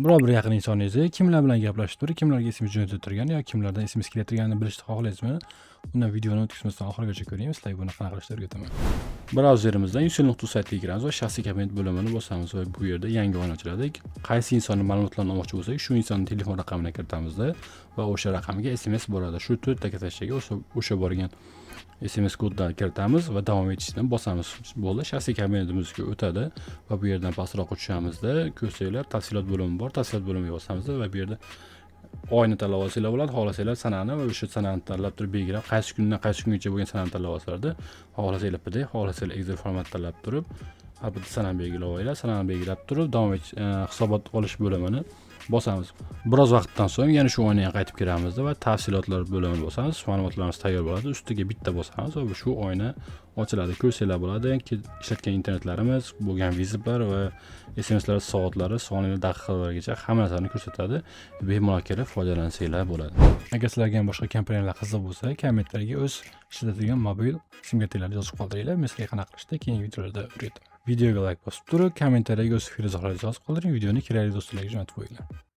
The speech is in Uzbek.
Biror bir yaqin insoningizni kimlar bilan gaplashib turib, kimlarga SMS jo'natib turgan yoki kimlardan SMS kelayotganini bilishni xohlaysizmi? Undan videoni o'tkazmasdan oxirigacha ko'ring. Sizlarga buni qanaqa qilishni o'rgataman. Brauzerimizdan usul.uz saytiga kiramiz va shaxsiy kabinet bo'limini bosamiz va bu yerda yangi oyna ochiladi. Qaysi insonning ma'lumotlarini olmoqchi bo'lsak, shu insonning telefon raqamini kiritamizda va o'sha raqamga SMS boradi. Shu 4 ta kashaga o'sha borgan SMS koddan kiritamiz va davom etishdan bosamiz. Bo'ldi. Shaxsiy kabinetimizga o'tadi va bu yerdan pastroqqa tushamiz-da, ko'rsanglar tafsilot bo'limi bor. Tafsilot bo'limiga bosamiz va bu yerda oyni tanlab olsanglar bo'ladi. Xohlasanglar sanani va o'sha sanani tanlab turib belgilab, qaysi kundan qaysi kungacha bo'lgan sanani tanlab olsanglar, xohlasanglar PDF, xohlasanglar Excel format tanlab turib, albatta sanani belgilab olinglar. Sanani belgilab turib, davom etish hisobot olish bo'limini bosamiz. Biroz vaqtdan so'ng yana shu oynaga qaytib kiramiz va tafsilotlar bo'limini bosamiz. Ma'lumotlarimiz tayyor bo'ladi. Ustiga bitta bosamiz va shu oyna ochiladi. Ko'rsanglar bo'ladi ki ishlatgan internetlarimiz, bo'lgan vizitlar va SMSlar soatlari, sonli daqiqalargacha hamma narsani ko'rsatadi. Bemalol kelib foydalansanglar bo'ladi. Agar sizlarga ham boshqa kompaniyalar qiziq bo'lsa, kommentlarga o'z ishlatadigan mobil sim kartalaringizni yozib qoldiringlar. Men sizlarga qanaqa qilishni keyingi videolarda o'rgataman. Videoga like bosib turib, kommentariyaga o'z fikringizni yozib qoldiring. Videoni kerakli do'stlarga jo'natib qo'yinglar.